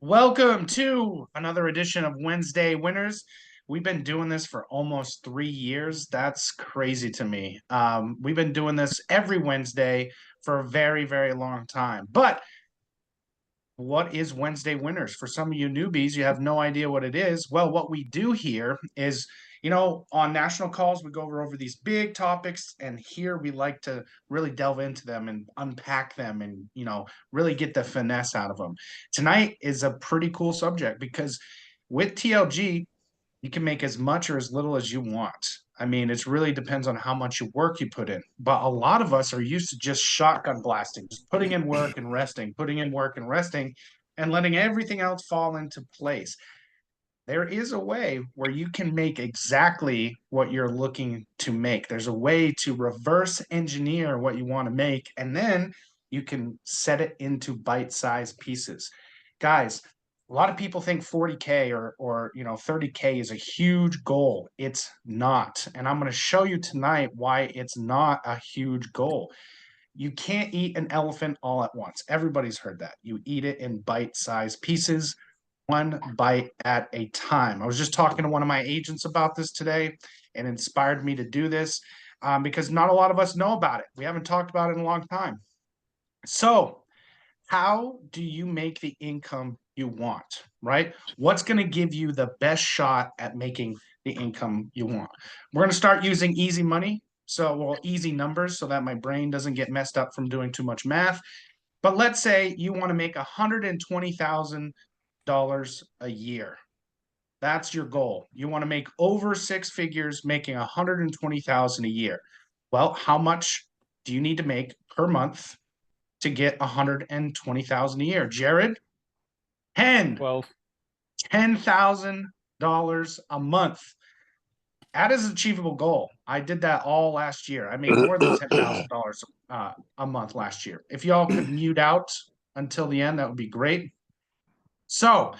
Welcome to another edition of Wednesday Winners. We've been doing this for almost 3 years. That's crazy to me. We've been doing this every Wednesday for a very, very long time. But what is Wednesday Winners? For some of you newbies, you have no idea what it is. Well, what we do here is, on national calls, we go over these big topics, and here we like to really delve into them and unpack them and, really get the finesse out of them. Tonight is a pretty cool subject because with TLG, you can make as much or as little as you want. I mean, it really depends on how much work you put in. But a lot of us are used to just shotgun blasting, just putting in work and resting, putting in work and resting, and letting everything else fall into place. There is a way where you can make exactly what you're looking to make. There's a way to reverse engineer what you want to make, and then you can set it into bite-sized pieces. Guys, a lot of people think 40K or 30K is a huge goal. It's not. And I'm going to show you tonight why it's not a huge goal. You can't eat an elephant all at once. Everybody's heard that. You eat it in bite-sized pieces, one bite at a time. I was just talking to one of my agents about this today and inspired me to do this because not a lot of us know about it. We haven't talked about it in a long time. So, how do you make the income you want, right? What's going to give you the best shot at making the income you want? We're going to start using easy money. So, well, easy numbers so that my brain doesn't get messed up from doing too much math. But let's say you want to make $120,000 a year. That's your goal. You want to make over six figures, making 120,000 a year. Well, how much do you need to make per month to get 120,000 a year? Jared, 10 Well, $10,000 a month. That is an achievable goal. I did that all last year. I made more than $10,000 a month last year. If y'all could mute out until the end, that would be great. So,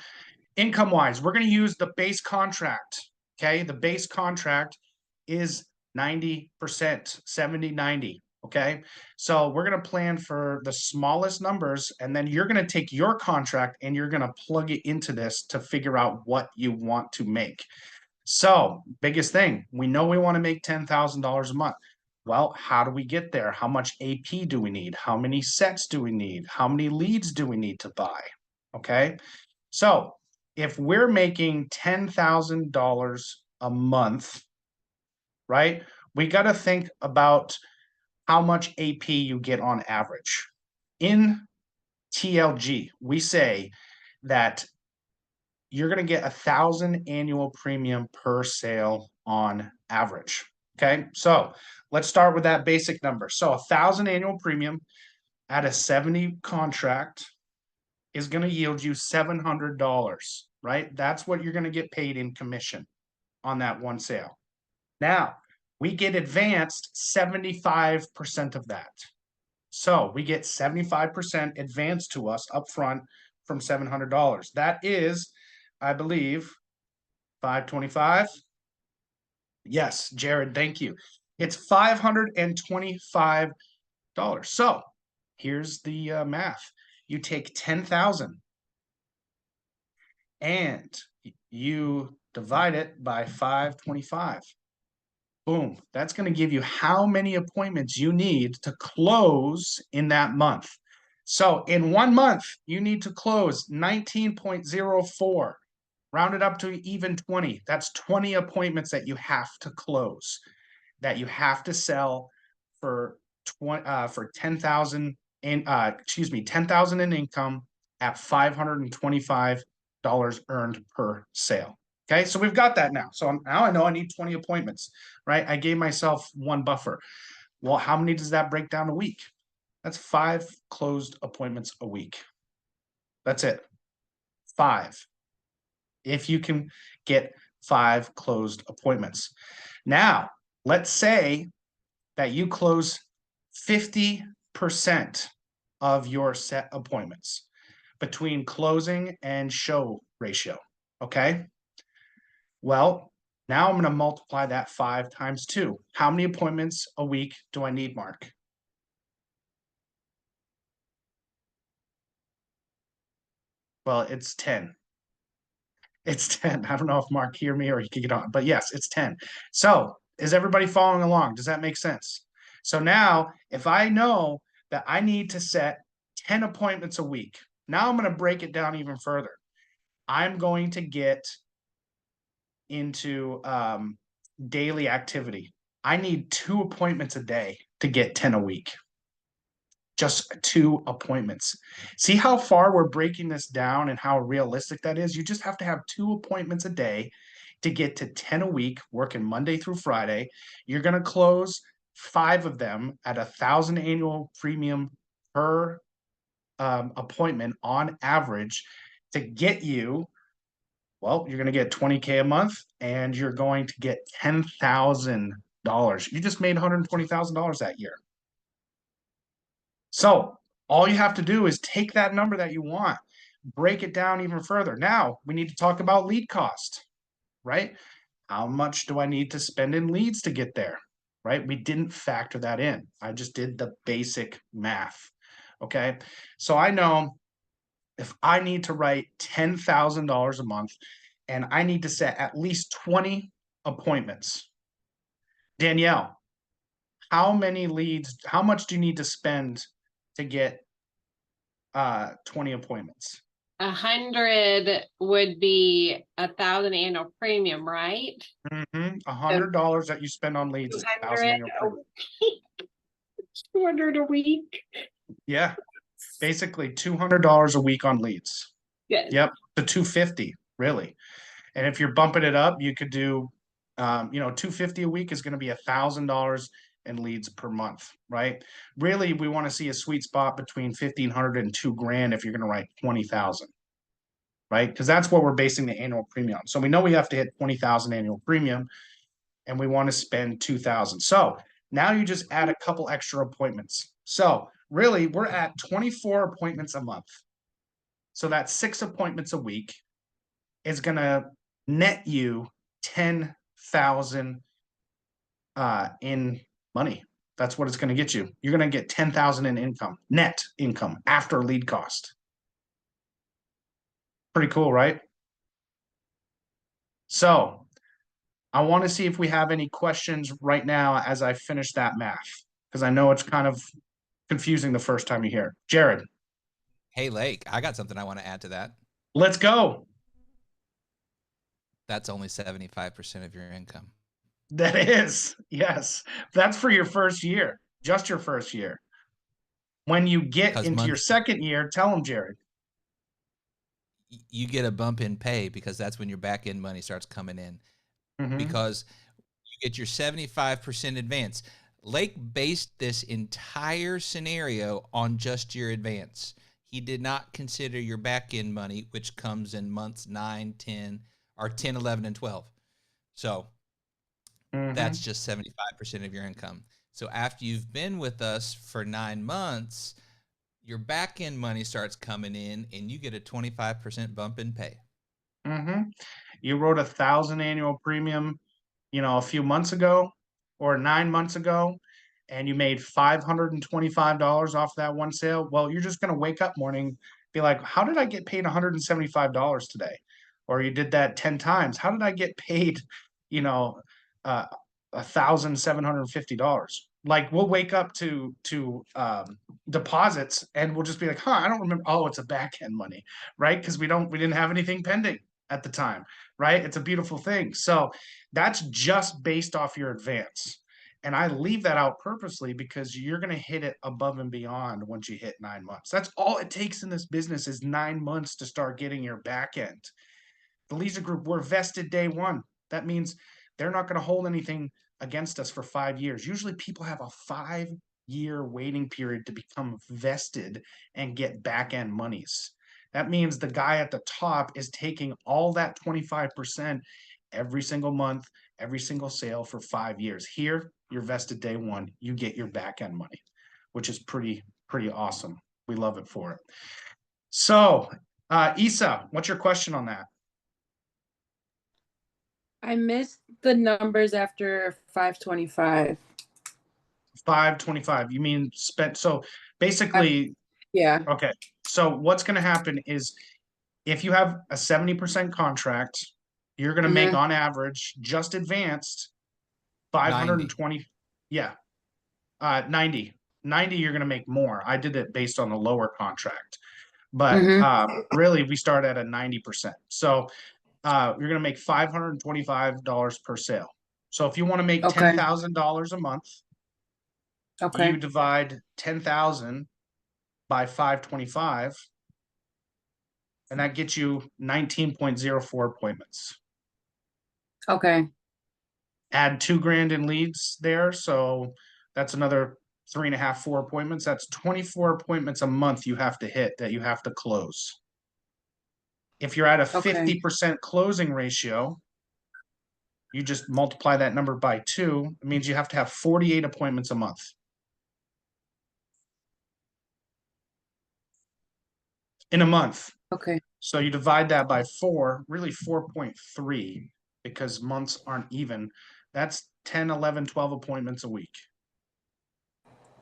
income wise, we're going to use the base contract. Okay. The base contract is 90%, 70, 90. Okay. So we're going to plan for the smallest numbers, and then you're going to take your contract and you're going to plug it into this to figure out what you want to make. So, biggest thing, we know we want to make $10,000 a month. Well, how do we get there? How much AP do we need? How many sets do we need? How many leads do we need to buy? Okay. So, if we're making $10,000 a month, right, we got to think about how much AP you get on average. In TLG, we say that you're going to get 1,000 annual premium per sale on average. Okay, so let's start with that basic number. So 1,000 annual premium at a 70 contract is going to yield you $700, right? That's what you're going to get paid in commission on that one sale. Now, we get advanced 75% of that. So we get 75% advanced to us upfront from $700. That is, I believe, 525. Yes, Jared, thank you. It's $525. So here's the math. You take 10,000 and you divide it by 525. Boom. That's going to give you how many appointments you need to close in that month. So in 1 month, you need to close 19.04. Round it up to even 20. That's 20 appointments that you have to close, that you have to sell for 10,000 in 10,000 in income at $525 earned per sale. Okay, so we've got that now. So now I know I need 20 appointments, right? I gave myself one buffer. Well, how many does that break down a week? That's 5 closed appointments a week. That's it. 5. If you can get 5 closed appointments. Now, let's say that you close 50% of your set appointments between closing and show ratio. Okay. Well, now I'm going to multiply that 5 times 2. How many appointments a week do I need, Mark? Well, it's 10. It's 10. I don't know if Mark hear me or he can get on, but yes, it's 10. So is everybody following along? Does that make sense? So now if I know that I need to set 10 appointments a week, now I'm going to break it down even further. I'm going to get into daily activity. I need 2 appointments a day to get 10 a week. Just 2 appointments. See how far we're breaking this down and how realistic that is? You just have to have 2 appointments a day to get to 10 a week, working Monday through Friday. You're going to close 5 of them at 1,000 annual premium per appointment on average to get you, well, you're going to get 20K a month and you're going to get $10,000. You just made $120,000 that year. So all you have to do is take that number that you want, break it down even further. Now we need to talk about lead cost, right? How much do I need to spend in leads to get there, right? We didn't factor that in. I just did the basic math. Okay. So I know if I need to write $10,000 a month and I need to set at least 20 appointments. Danielle, how many leads, how much do you need to spend to get 20 appointments? 100 would be 1,000 annual premium, right? $100 that you spend on leads is 1,000 200 annual premium. 200 a week. Yeah, basically $200 a week on leads. Yes. Yep, to 250 really. And if you're bumping it up, you could do, 250 a week is going to be $1,000 in leads per month, right? Really, we want to see a sweet spot between 1,500 and $2,000 if you're going to write 20,000, right? Because that's what we're basing the annual premium on. So we know we have to hit 20,000 annual premium, and we want to spend 2,000. So now you just add a couple extra appointments. So really, we're at 24 appointments a month. So that's 6 appointments a week is going to net you 10,000 in money. That's what it's going to get you. You're going to get 10,000 in income, net income after lead cost. Pretty cool, right? So I want to see if we have any questions right now as I finish that math, because I know it's kind of confusing the first time you hear it. Jared, Hey, Lake, I got something I want to add to that. let's go. That's only 75% of your income. That is, yes. That's for your first year, just your first year. When you get into your second year, tell them, Jared. You get a bump in pay because that's when your back end money starts coming in. Because you get your 75% advance. Lake based this entire scenario on just your advance. He did not consider your back end money, which comes in months 9, 10, or 10, 11, and 12. So that's just 75% of your income. So after you've been with us for 9 months, your back end money starts coming in and you get a 25% bump in pay. You wrote 1,000 annual premium, a few months ago or 9 months ago, and you made $525 off that one sale. Well, you're just going to wake up morning, be like, how did I get paid $175 today? Or you did that 10 times. How did I get paid, $1,750? Like we'll wake up to deposits and we'll just be like, huh, I don't remember. Oh, it's a back end money, right? Because we didn't have anything pending at the time, right? It's a beautiful thing. So that's just based off your advance. And I leave that out purposely because you're going to hit it above and beyond once you hit 9 months. That's all it takes in this business is 9 months to start getting your back end. The Leisure Group, we're vested day one. That means they're not going to hold anything against us for 5 years. Usually people have a 5-year waiting period to become vested and get back end monies. That means the guy at the top is taking all that 25% every single month, every single sale for 5 years. Here, you're vested day one, you get your back end money, which is pretty awesome. We love it for it. So, Isa, what's your question on that? I missed the numbers after 525. 525. You mean spent? So basically, Yeah. okay. So what's going to happen is If you have a 70% contract, you're gonna make on average, just advanced, 520, yeah. 90. 90, you're gonna make more. I did it based on the lower contract. But really we start at a 90%. So you're gonna make $525 per sale. So if you want to make Okay. $10,000 a month, you Okay. divide 10,000 by 525, and that gets you 19.04 appointments. Okay. Add 2 grand in leads there, so that's another 3.5, 4 appointments. That's 24 appointments a month you have to hit that you have to close. If you're at a Okay. 50% closing ratio, you just multiply that number by 2. It means you have to have 48 appointments a month. In a month. Okay. So you divide that by 4, really 4.3, because months aren't even. That's 10, 11, 12 appointments a week.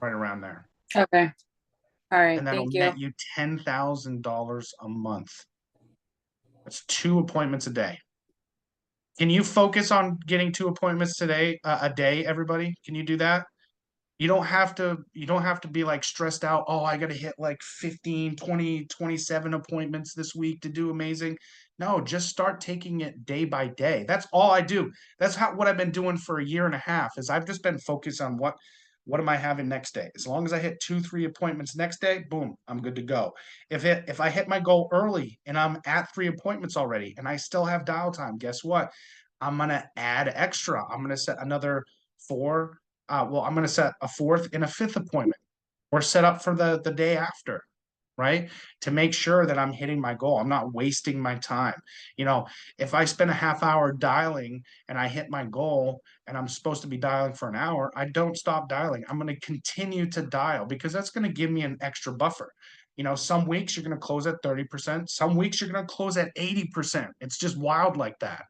Right around there. Okay. All right. And that'll Thank you. net you $10,000 a month. That's 2 appointments a day. Can you focus on getting 2 appointments today, a day, everybody? Can you do that? You don't have to be like stressed out. Oh, I got to hit like 15, 20, 27 appointments this week to do amazing. No, just start taking it day by day. That's all I do. That's what I've been doing for a year and a half is I've just been focused on what am I having next day? As long as I hit 2, 3 appointments next day, boom, I'm good to go. If I hit my goal early and I'm at 3 appointments already and I still have dial time, guess what? I'm gonna add extra. I'm gonna set another 4. I'm gonna set a 4th and a 5th appointment, or set up for the day after, right? To make sure that I'm hitting my goal. I'm not wasting my time. You know, if I spend a half hour dialing and I hit my goal and I'm supposed to be dialing for an hour, I don't stop dialing. I'm going to continue to dial because that's going to give me an extra buffer. You know, some weeks you're going to close at 30%, some weeks you're going to close at 80%. It's just wild like that,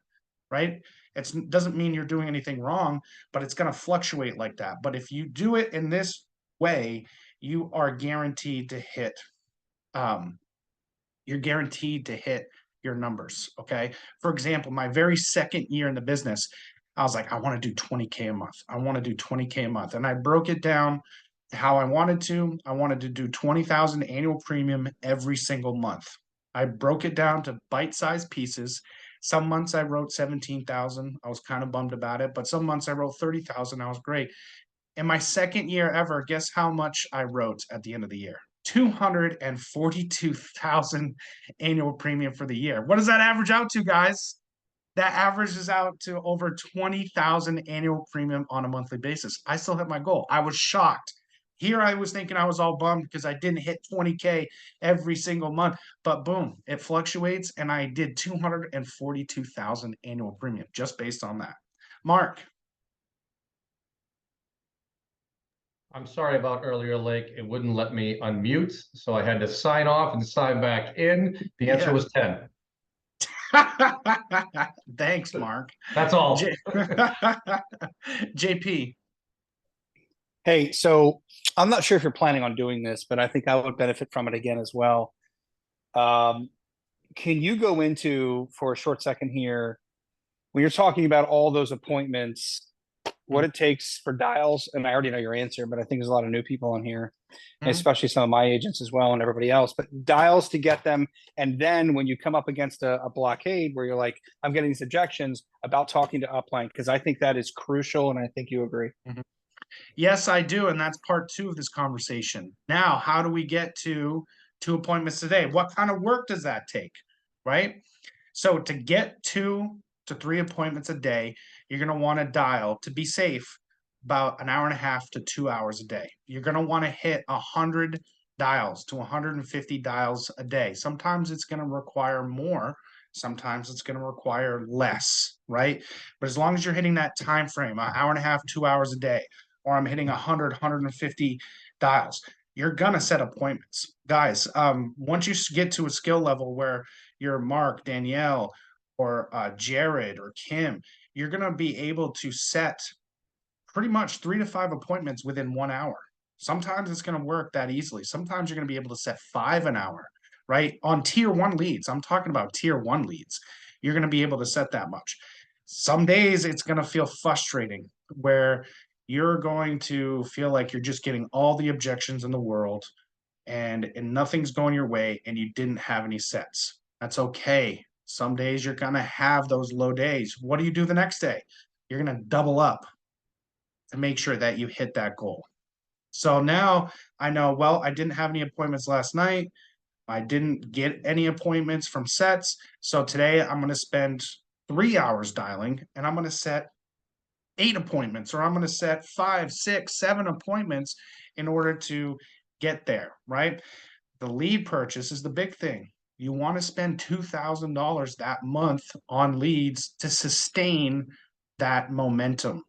right? It doesn't mean you're doing anything wrong, but it's going to fluctuate like that. But if you do it in this way, you are guaranteed to hit you're guaranteed to hit your numbers. Okay. For example, my very second year in the business, I was like, I want to do 20K a month. I want to do 20K a month. And I broke it down how I wanted to. I wanted to do 20,000 annual premium every single month. I broke it down to bite-sized pieces. Some months I wrote 17,000. I was kind of bummed about it, but some months I wrote 30,000. I was great. In my second year ever, guess how much I wrote at the end of the year? 242,000 annual premium for the year. What does that average out to, guys? That averages out to over 20,000 annual premium on a monthly basis. I still hit my goal. I was shocked. Here I was thinking I was all bummed because I didn't hit 20K every single month, but boom, it fluctuates and I did 242,000 annual premium just based on that. Mark. I'm sorry about earlier, Lake. It wouldn't let me unmute, so I had to sign off and sign back in. The answer was 10. Thanks, Mark. That's all. JP. Hey, so I'm not sure if you're planning on doing this, but I think I would benefit from it again as well. Can you go into, for a short second here, when you're talking about all those appointments, what it takes for dials? And I already know your answer, but I think there's a lot of new people on here, especially some of my agents as well and everybody else. But dials to get them, and then when you come up against a blockade where you're like, I'm getting these objections, about talking to upline, because I think that is crucial, and I think you agree. Yes, I do, and that's part 2 of this conversation. Now, how do we get to 2 appointments today? What kind of work does that take, right? So to get 2 to 3 appointments a day, you're going to want to dial, to be safe, about an hour and a half to 2 hours a day. You're going to want to hit 100 dials to 150 dials a day. Sometimes it's going to require more. Sometimes it's going to require less, right? But as long as you're hitting that time frame, an hour and a half, 2 hours a day, or I'm hitting 100, 150 dials, you're going to set appointments. Guys, once you get to a skill level where you're Mark, Danielle, or Jared or Kim, you're going to be able to set pretty much 3 to 5 appointments within 1 hour. Sometimes it's going to work that easily. Sometimes you're going to be able to set 5 an hour, right? On tier 1 leads, I'm talking about tier 1 leads. You're going to be able to set that much. Some days it's going to feel frustrating where you're going to feel like you're just getting all the objections in the world and nothing's going your way and you didn't have any sets. That's okay. Some days you're going to have those low days. What do you do the next day? You're going to double up to make sure that you hit that goal. So now I know, well, I didn't have any appointments last night. I didn't get any appointments from sets. So today I'm going to spend 3 hours dialing and I'm going to set 8 appointments, or I'm going to set 5, 6, 7 appointments in order to get there, right? The lead purchase is the big thing. You want to spend $2,000 that month on leads to sustain that momentum.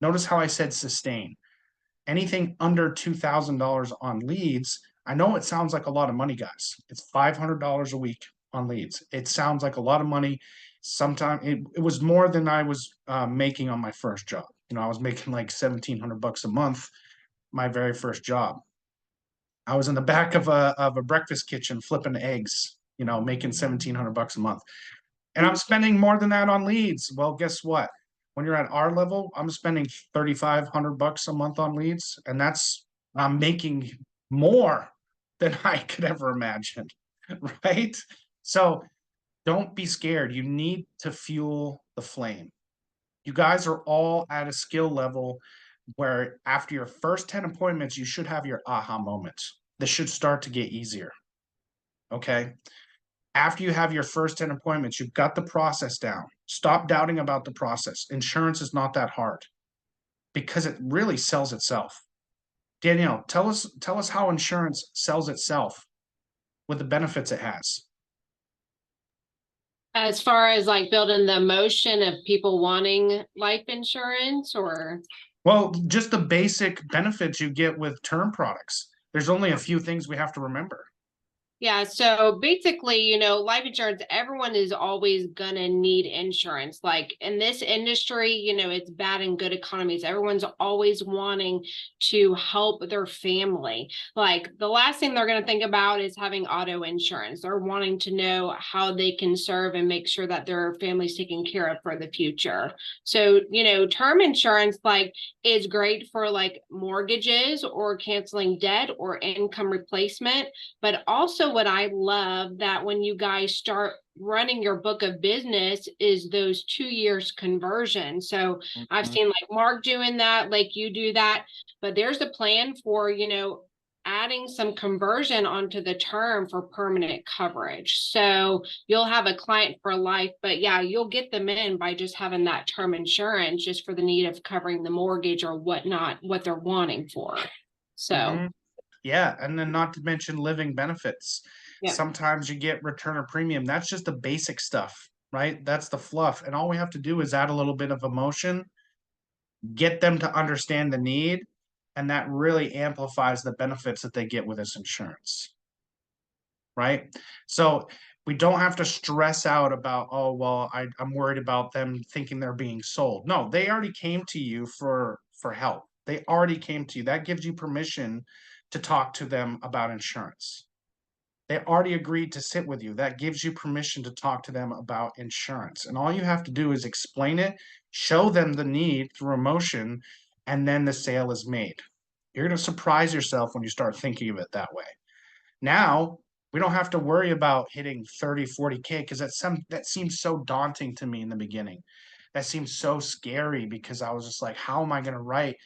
Notice how I said sustain. Anything under $2,000 on leads, I know it sounds like a lot of money, guys. It's $500 a week on leads. It sounds like a lot of money. Sometimes it was more than I was making on my first job. You know, I was making like $1,700 a month, my very first job. I was in the back of a breakfast kitchen flipping eggs, you know, making $1,700 a month. And I'm spending more than that on leads. Well, guess what? When you're at our level, I'm spending $3,500 a month on leads, and I'm making more than I could ever imagine, right? So don't be scared. You need to fuel the flame. You guys are all at a skill level where after your first 10 appointments, you should have your aha moments. This should start to get easier. Okay. After you have your first 10 appointments, you've got the process down. Stop doubting about the process. Insurance is not that hard because it really sells itself. Danielle, tell us how insurance sells itself with the benefits it has. As far as like building the emotion of people wanting life insurance, or? Well, just the basic benefits you get with term products. There's only a few things we have to remember. Yeah, so basically, you know, life insurance, everyone is always gonna need insurance. Like in this industry, you know, it's bad and good economies. Everyone's always wanting to help their family. Like the last thing they're gonna think about is having auto insurance. They're wanting to know how they can serve and make sure that their family's taken care of for the future. So, you know, term insurance like is great for like mortgages or canceling debt or income replacement, but also what I love that when you guys start running your book of business is those 2 years conversion. So I've seen like Mark doing that, like you do that, but there's a plan for, you know, adding some conversion onto the term for permanent coverage. So you'll have a client for life, but yeah, you'll get them in by just having that term insurance just for the need of covering the mortgage or whatnot, what they're wanting for. So. Yeah, and then not to mention living benefits. Yeah. Sometimes you get return of premium. That's just the basic stuff, right? That's the fluff. And all we have to do is add a little bit of emotion, get them to understand the need, and that really amplifies the benefits that they get with this insurance. Right? So we don't have to stress out about, oh, well, I'm worried about them thinking they're being sold. No, they already came to you for help. They already came to you. That gives you permission to talk to them about insurance. They already agreed to sit with you. That gives you permission to talk to them about insurance. And all you have to do is explain it, show them the need through emotion, and then the sale is made. You're going to surprise yourself when you start thinking of it that way. Now, we don't have to worry about hitting 30, 40K because that seems so daunting to me in the beginning. That seems so scary because I was just like, how am I going to write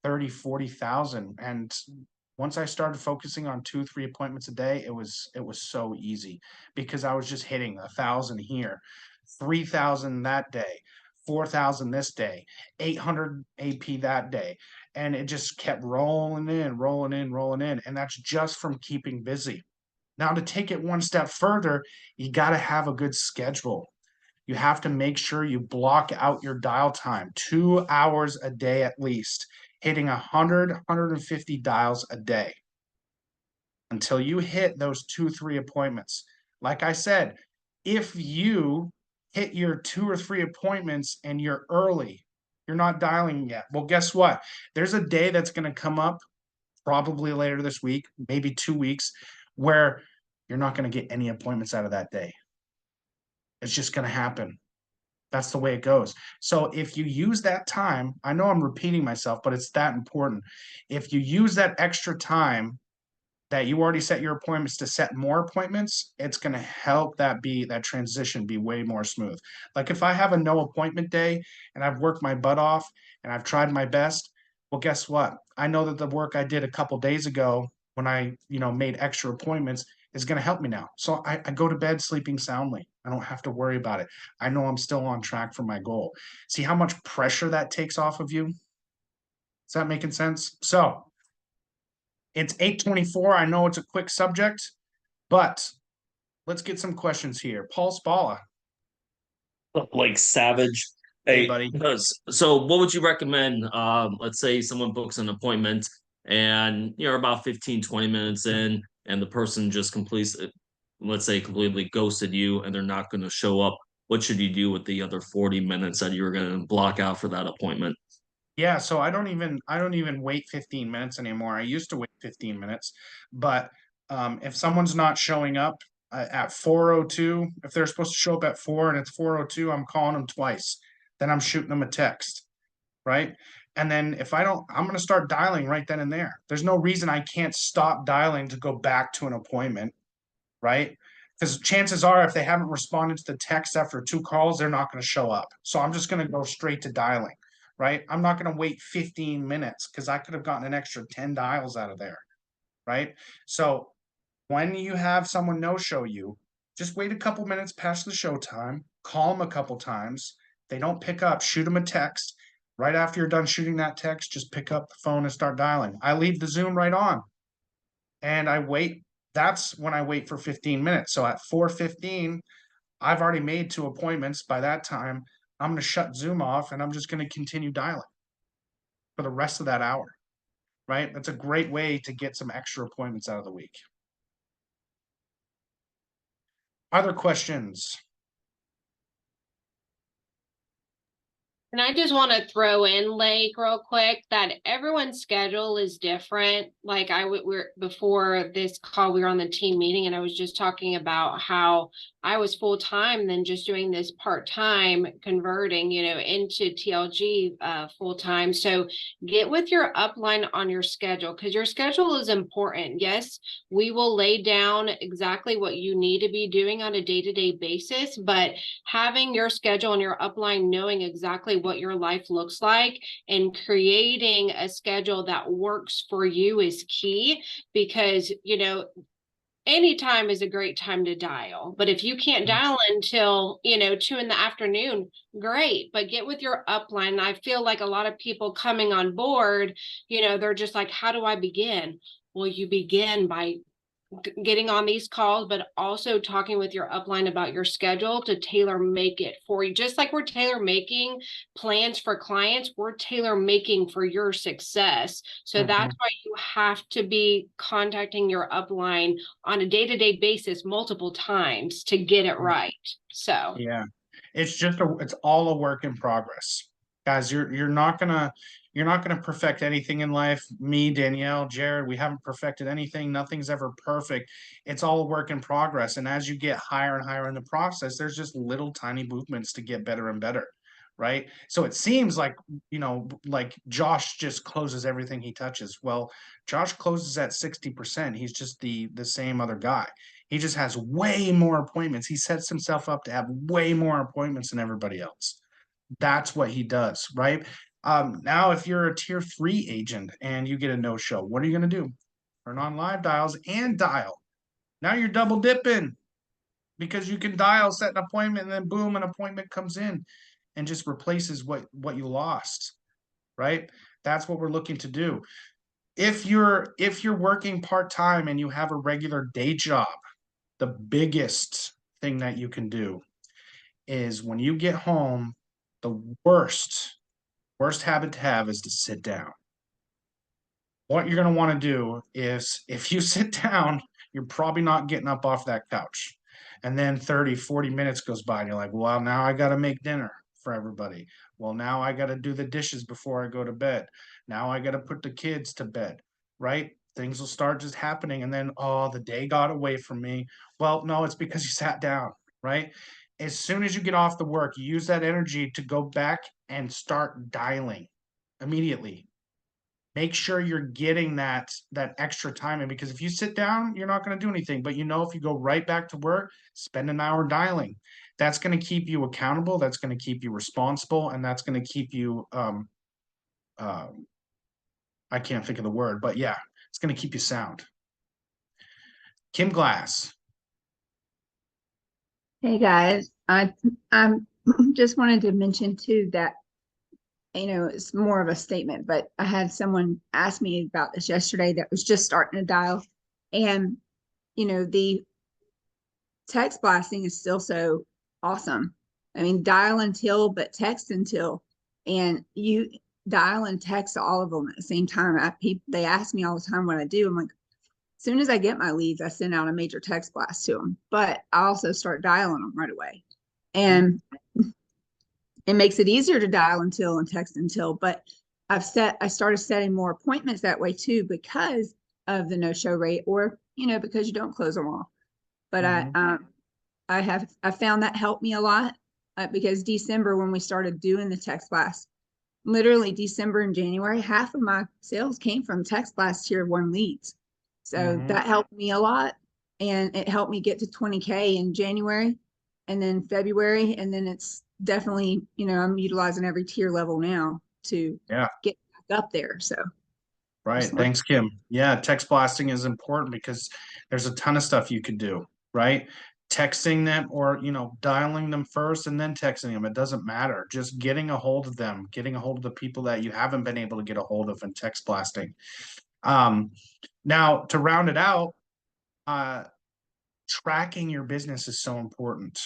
30, 40,000? And once I started focusing on 2-3 appointments a day, it was so easy because I was just hitting 1,000 here, 3,000 that day, 4,000 this day, 800 AP that day. And it just kept rolling in, rolling in, rolling in. And that's just from keeping busy. Now, to take it one step further, you got to have a good schedule. You have to make sure you block out your dial time, 2 hours a day at least, hitting 100, 150 dials a day until you hit those 2-3 appointments. Like I said, if you hit your 2 or 3 appointments and you're early, you're not dialing yet. Well, guess what? There's a day that's going to come up probably later this week, maybe 2 weeks, where you're not going to get any appointments out of that day. It's just going to happen. That's the way it goes. So if you use that time, I know I'm repeating myself, but it's that important. If you use that extra time that you already set your appointments to set more appointments, it's going to help that transition be way more smooth. Like if I have a no appointment day and I've worked my butt off and I've tried my best, well, guess what? I know that the work I did a couple days ago when I, made extra appointments is going to help me now. So I go to bed sleeping soundly. I don't have to worry about it. I know I'm still on track for my goal. See how much pressure that takes off of you? Is that making sense? So it's 8:24. I know it's a quick subject, but let's get some questions here. Paul Spalla. Like Savage. Hey, Hey, buddy. so what would you recommend? Let's say someone books an appointment and you're about 15, 20 minutes in, and the person just completes it, let's say completely ghosted you and they're not going to show up. What should you do with the other 40 minutes that you were going to block out for that appointment? Yeah, so I don't even wait 15 minutes anymore. I used to wait 15 minutes, but if someone's not showing up at 4:02, if they're supposed to show up at 4 and it's 4:02, I'm calling them twice. Then I'm shooting them a text, right? And then if I don't, I'm going to start dialing right then and there. There's no reason I can't stop dialing to go back to an appointment, right? Because chances are, if they haven't responded to the text after 2 calls, they're not going to show up. So I'm just going to go straight to dialing, right? I'm not going to wait 15 minutes because I could have gotten an extra 10 dials out of there, right? So when you have someone no-show you, just wait a couple minutes past the show time, call them a couple times. If they don't pick up, shoot them a text. Right after you're done shooting that text, just pick up the phone and start dialing. I leave the Zoom right on and I wait. That's when I wait for 15 minutes. So at 4:15, I've already made 2 appointments. By that time, I'm going to shut Zoom off and I'm just going to continue dialing for the rest of that hour, right? That's a great way to get some extra appointments out of the week. Other questions? And I just want to throw in, Lake, real quick, that everyone's schedule is different. Like we're before this call, we were on the team meeting, and I was just talking about how I was full time, then just doing this part time, converting, into TLG full time. So get with your upline on your schedule, because your schedule is important. Yes, we will lay down exactly what you need to be doing on a day-to-day basis, but having your schedule and your upline knowing exactly what your life looks like and creating a schedule that works for you is key, because any time is a great time to dial. But if you can't dial until 2 in the afternoon, great, but get with your upline. I feel like a lot of people coming on board, they're just like, how do I begin? Well, you begin by getting on these calls, but also talking with your upline about your schedule to tailor make it for you. Just like we're tailor making plans for clients, we're tailor making for your success. So that's why you have to be contacting your upline on a day-to-day basis multiple times to get it right. So yeah, it's all a work in progress, guys. You're not gonna perfect anything in life. Me, Danielle, Jared, we haven't perfected anything. Nothing's ever perfect. It's all a work in progress. And as you get higher and higher in the process, there's just little tiny movements to get better and better, right? So it seems like, like Josh just closes everything he touches. Well, Josh closes at 60%. He's just the same other guy. He just has way more appointments. He sets himself up to have way more appointments than everybody else. That's what he does, right? Now, if you're a tier 3 agent and you get a no-show, what are you going to do? Turn on live dials and dial. Now you're double dipping because you can dial, set an appointment, and then boom, an appointment comes in and just replaces what you lost, right? That's what we're looking to do. If you're working part-time and you have a regular day job, the biggest thing that you can do is when you get home, the worst habit to have is to sit down. What you're going to want to do is, if you sit down, you're probably not getting up off that couch. And then 30, 40 minutes goes by and you're like, well, now I got to make dinner for everybody. Well, now I got to do the dishes before I go to bed. Now I got to put the kids to bed, right? things will start just happening. And then, oh, the day got away from me. Well, no, it's because you sat down, right? As soon as you get off the work, you use that energy to go back and start dialing immediately. Make sure you're getting that extra time in, because if you sit down, you're not going to do anything. But if you go right back to work, spend an hour dialing. That's going to keep you accountable. That's going to keep you responsible, and that's going to keep you I can't think of the word, but yeah, it's going to keep you sound. Kim Glass. Hey guys, I just wanted to mention too that, it's more of a statement, but I had someone ask me about this yesterday that was just starting to dial, and the text blasting is still so awesome. I mean, dial until, but text until, and you dial and text all of them at the same time. They ask me all the time what I do. I'm like, as soon as I get my leads, I send out a major text blast to them, but I also start dialing them right away. And it makes it easier to dial until and text until, but I started setting more appointments that way too, because of the no-show rate, or, because you don't close them all. But I found that helped me a lot, because December, when we started doing the text blast, literally December and January, half of my sales came from text blast tier 1 leads. So that helped me a lot, and it helped me get to 20K in January and then February. And then it's definitely, I'm utilizing every tier level now to get back up there. So. Right. Thanks, Kim. Yeah. Text blasting is important because there's a ton of stuff you could do, right? Texting them, or, dialing them first and then texting them. It doesn't matter. Just getting a hold of them, getting a hold of the people that you haven't been able to get a hold of, and text blasting. Now, to round it out, tracking your business is so important.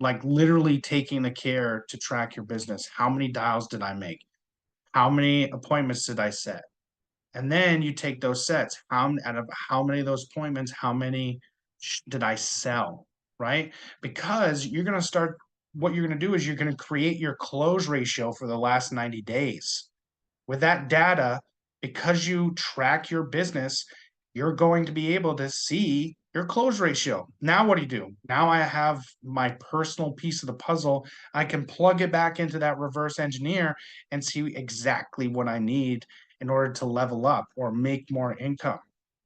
Like literally taking the care to track your business. How many dials did I make? How many appointments did I set? And then you take those sets. Out of how many of those appointments, how many did I sell? Right? Because what you're going to do is you're going to create your close ratio for the last 90 days. With that data, because you track your business, you're going to be able to see your close ratio. Now, what do? Now I have my personal piece of the puzzle. I can plug it back into that reverse engineer and see exactly what I need in order to level up or make more income,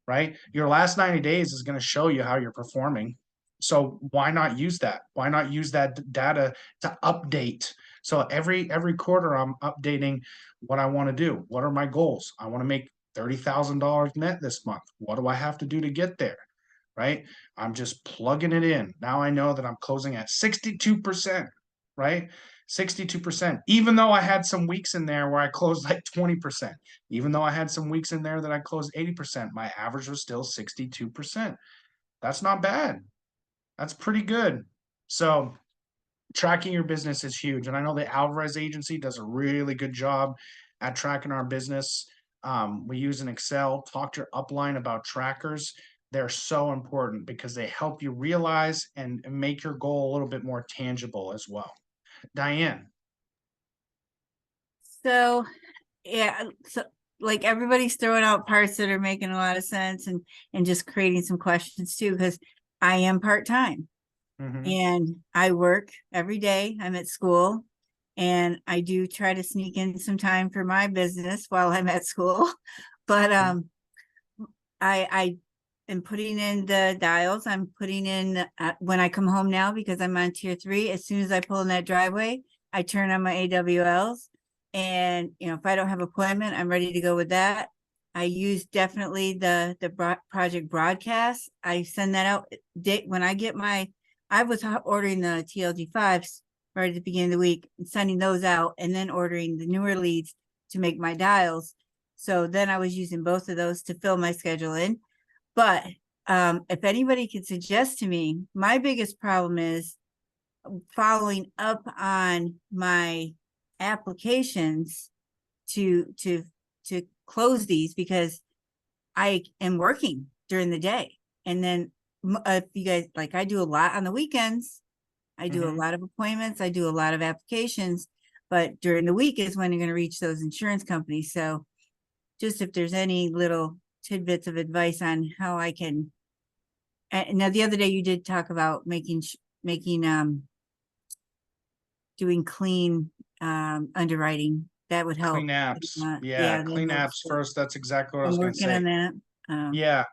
right? Your last 90 days is going to show you how you're performing. So why not use that? Why not use that data to update? So every quarter I'm updating what I want to do. What are my goals? I want to make $30,000 net this month. What do I have to do to get there? Right? I'm just plugging it in. Now I know that I'm closing at 62%, right? 62%. Even though I had some weeks in there where I closed like 20%, even though I had some weeks in there that I closed 80%, my average was still 62%. That's not bad. That's pretty good. So tracking your business is huge. And I know the Alvarez agency does a really good job at tracking our business. We use an Excel. Talk to your upline about trackers. They're so important because they help you realize and make your goal a little bit more tangible as well. Diane. So, yeah, so like everybody's throwing out parts that are making a lot of sense, and just creating some questions too, because I am part-time. And I work every day. I'm at school, and I do try to sneak in some time for my business while I'm at school. But I am putting in the dials. I'm putting in when I come home now, because I'm on tier 3. As soon as I pull in that driveway, I turn on my AWLs, and if I don't have appointment, I'm ready to go with that. I use definitely the project broadcast. I send that out when I get I was ordering the TLG 5s right at the beginning of the week and sending those out, and then ordering the newer leads to make my dials. So then I was using both of those to fill my schedule in. But if anybody could suggest to me, my biggest problem is following up on my applications to close these, because I am working during the day. And then if you guys, like, I do a lot on the weekends, I do a lot of appointments, I do a lot of applications, but during the week is when you're going to reach those insurance companies. So just if there's any little tidbits of advice on how I can. And now the other day you did talk about doing clean underwriting. That would help. Clean apps. Yeah, Yeah, that clean helps. apps first. That's exactly what I I'm was going to working say. on that. Yeah,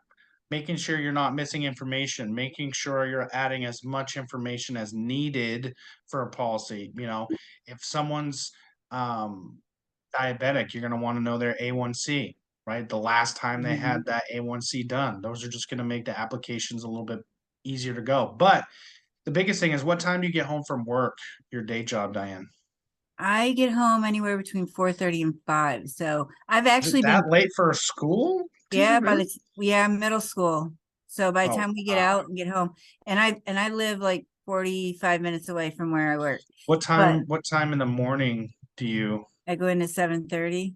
making sure you're not missing information, making sure you're adding as much information as needed for a policy. You know, if someone's diabetic, you're going to want to know their A1C, right? The last time they had that A1C done. Those are just going to make the applications a little bit easier to go. But the biggest thing is, what time do you get home from work, your day job, Diane? I get home anywhere between 4:30 and 5. So I've Is it actually been, that late for school? Do you yeah, really? middle school. So by the Oh, time we get out and get home, and I live like 45 minutes away from where I work, what but time in the morning do you? I go in at 7:30.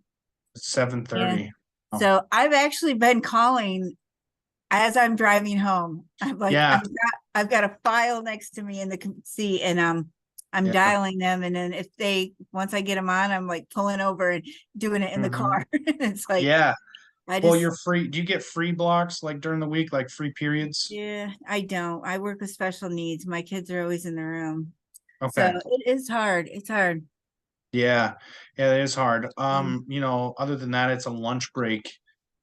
Yeah. 7:30. Oh. So I've actually been calling as I'm driving home. I'm like, Yeah. I've got a file next to me in the seat, and I'm Yeah. dialing them, and then once I get them on, I'm like pulling over and doing it in the Mhm. car. It's like, Yeah. I Well, just, you're free. Do you get free blocks like during the week, like free periods? yeah, I don't. I work with special needs. My kids are always in the room. So Okay. it is hard. It's hard. Yeah. Yeah, it is hard. Mm. You know, other than that, it's a lunch break,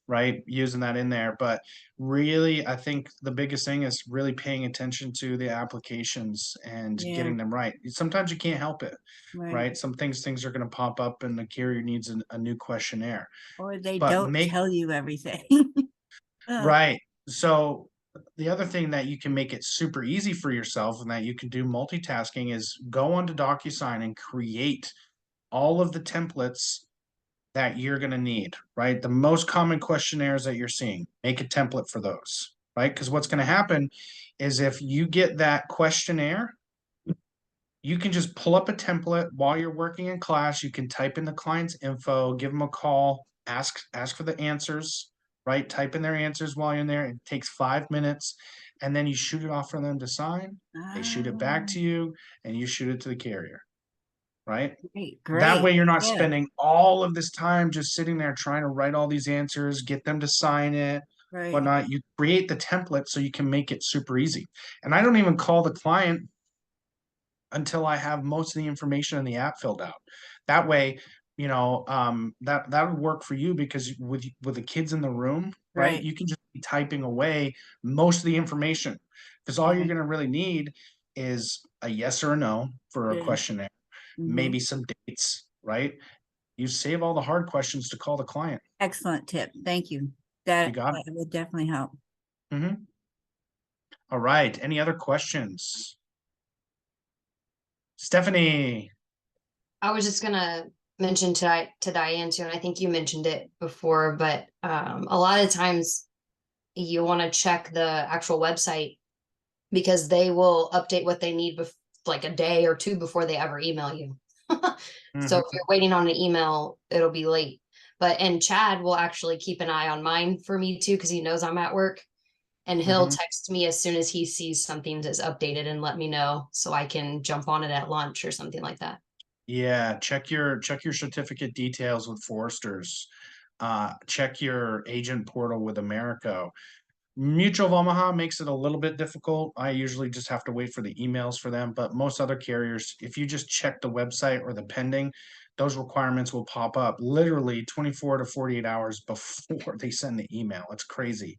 right? Using that in there. But really, I think the biggest thing is really paying attention to the applications and Yeah, getting them right. Sometimes you can't help it, right. right? Some things are going to pop up and the carrier needs a new questionnaire. Or they But don't tell you everything. Ugh. right. So the other thing that you can make it super easy for yourself and that you can do multitasking is go onto DocuSign and create all of the templates that you're going to need, right? The most common questionnaires that you're seeing, make a template for those, right? Because what's going to happen is if you get that questionnaire, you can just pull up a template while you're working in class. You can type in the client's info, give them a call, ask for the answers, right? Type in their answers while you're in there. It takes 5 minutes, and then you shoot it off for them to sign. They shoot it back to you, and you shoot it to the carrier, right? Great, That way great. you're not Yeah, spending all of this time just sitting there trying to write all these answers, get them to sign it, right. whatnot. You create the template so you can make it super easy. And I don't even call the client until I have most of the information in the app filled out. That way, you know, that would work for you because with the kids in the room, right? Right. You can just be typing away most of the information because all you're Right. going to really need is a yes or a no for a Yeah. questionnaire, Mhm. maybe some dates, right? You save all the hard questions to call the client. Excellent tip. Thank you. You That got it. would definitely help. All right. Any other questions? Stephanie. I was just gonna mention to Diane too, and I think you mentioned it before, but a lot of times you want to check the actual website because they will update what they need like a day or two before they ever email you. So if you're waiting on an email, it'll be late. And Chad will actually keep an eye on mine for me too, because he knows I'm at work. And he'll text me as soon as he sees something that's updated and let me know so I can jump on it at lunch or something like that. Yeah, check your certificate details with Foresters. Check your agent portal with Americo. Mutual of Omaha makes it a little bit difficult. I usually just have to wait for the emails for them, but most other carriers, if you just check the website or the pending, those requirements will pop up literally 24 to 48 hours before they send the email. It's crazy.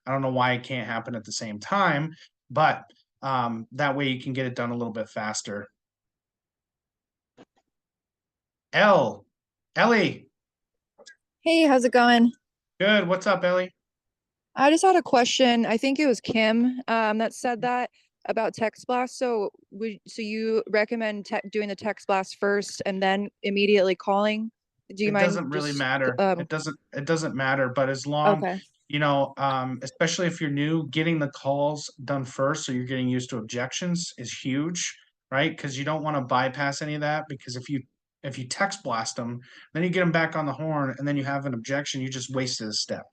I don't know why it can't happen at the same time, but that way you can get it done a little bit faster. Ellie. Hey, how's it going? Good. What's up, Ellie? I just had a question. I think it was Kim that said that about text blast. So you recommend doing the text blast first and then immediately calling? Do you It mind doesn't really just matter. It doesn't matter, but as long, okay. you know, especially if you're new, getting the calls done first so you're getting used to objections is huge, right? Because you don't want to bypass any of that because if you text blast them, then you get them back on the horn and then you have an objection, you just wasted a step,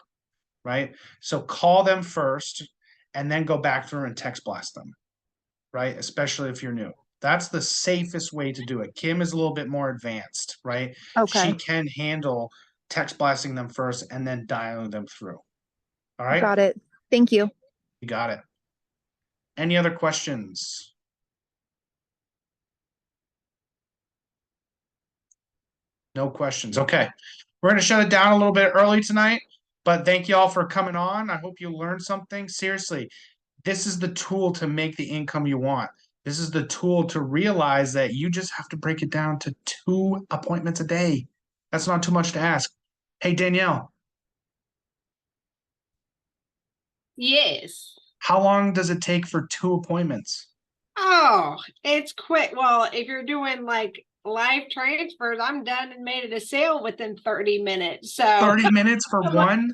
right? So call them first and then go back through and text blast them, right? Especially if you're new. That's the safest way to do it. Kim is a little bit more advanced, right? Okay. She can handle text blasting them first and then dialing them through. All right. Got it. Thank you. You got it. Any other questions? No questions. Okay. We're going to shut it down a little bit early tonight, but thank you all for coming on. I hope you learned something. Seriously, this is the tool to make the income you want. This is the tool to realize that you just have to break it down to 2 appointments a day. That's not too much to ask. Hey, Danielle. Yes. How long does it take for 2 appointments? Oh, it's quick. Well, if you're doing like live transfers, I'm done and made it a sale within 30 minutes. So 30 minutes for one?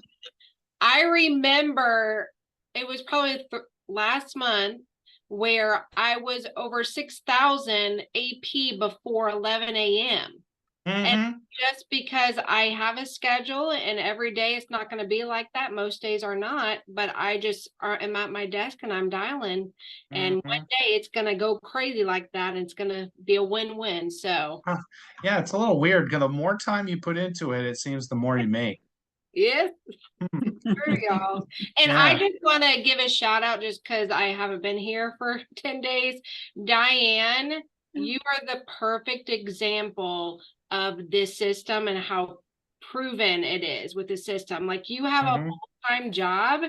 I remember it was probably last month where I was over 6,000 AP before 11 a.m. And just because I have a schedule and every day it's not going to be like that. Most days are not, but I just am at my desk and I'm dialing. And one day it's going to go crazy like that. And it's going to be a win-win. So yeah, it's a little weird because the more time you put into it, it seems the more you make. yes. Sure, y'all. And Yeah. I just want to give a shout out just because I haven't been here for 10 days. Diane, you are the perfect example of this system and how proven it is with the system. Like you have a full-time job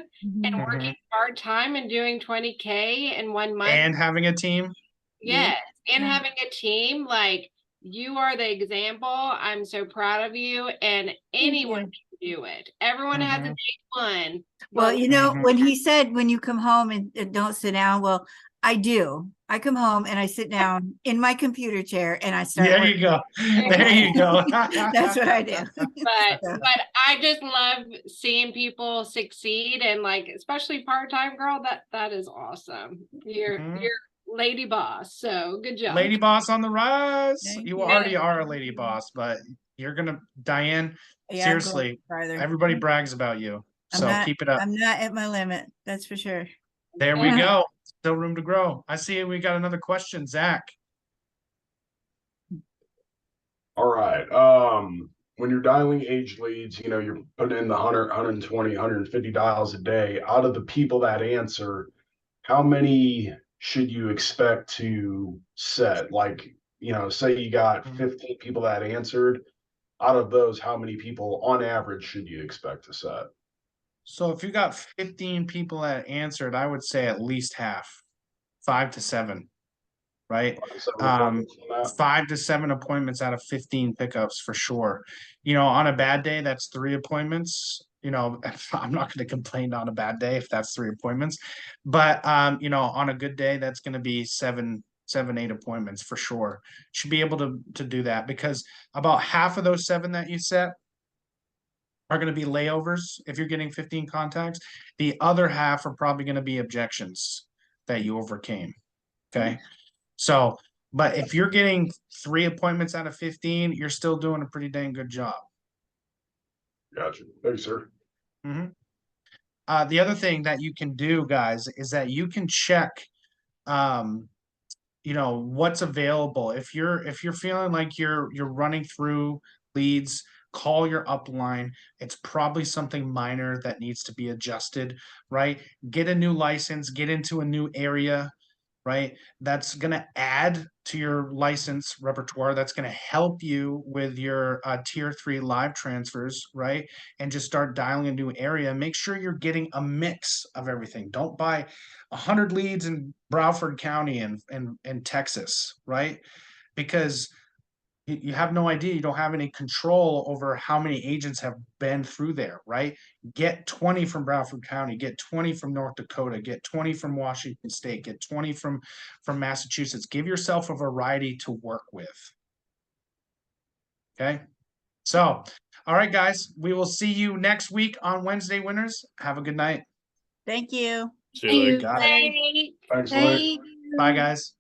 and working part-time and doing 20K in 1 month. And having a team. Yes. And having a team, like you are the example. I'm so proud of you, and anyone can do it. Everyone has a day one. Well, but- you know, when he said, when you come home and don't sit down, well, I do. I come home and I sit down in my computer chair and I start. There you go. There you go. That's what I do. But I just love seeing people succeed, and like especially part-time girl, that is awesome. You're lady boss, so good job. Lady boss on the rise. Thank You you. already are a lady boss, but you're gonna, Diane, Yeah, I'm going seriously, farther. everybody brags about you. I'm So not- keep it up. I'm not at my limit, that's for sure. There we go. Still room to grow. I see we got another question, Zach. All right. When you're dialing age leads, you know, you're putting in the 100, 120, 150 dials a day. Out of the people that answer, how many should you expect to set? Like, you know, say you got 15 people that answered. Out of those, how many people on average should you expect to set? So if you got 15 people that answered, I would say at least half, 5 to 7, right? 5 to 7 appointments out of 15 pickups for sure. You know, on a bad day, that's 3 appointments. You know, I'm not going to complain on a bad day if that's 3 appointments, but you know, on a good day, that's going to be 7, 8 appointments for sure. Should be able to do that because about half of those 7 that you set are going to be layovers if you're getting 15 contacts. The other half are probably going to be objections that you overcame. Okay. So, but if you're getting 3 appointments out of 15, you're still doing a pretty dang good job. Gotcha. Thanks, sir. The other thing that you can do, guys, is that you can check, you know, what's available. If you're feeling like you're running through leads, call your upline. It's probably something minor that needs to be adjusted, right? Get a new license, get into a new area, right? That's going to add to your license repertoire. That's going to help you with your tier 3 live transfers, right? And just start dialing a new area. Make sure you're getting a mix of everything. Don't buy 100 leads in Broward County and Texas, right? Because you have no idea. You don't have any control over how many agents have been through there, right? Get 20 from Broward County, get 20 from North Dakota, get 20 from Washington State, get 20 from Massachusetts. Give yourself a variety to work with. Okay. So, all right, guys, we will see you next week on Wednesday Winners. Have a good night. Thank you. See you later. Got it. Thanks, Luke. Bye, guys.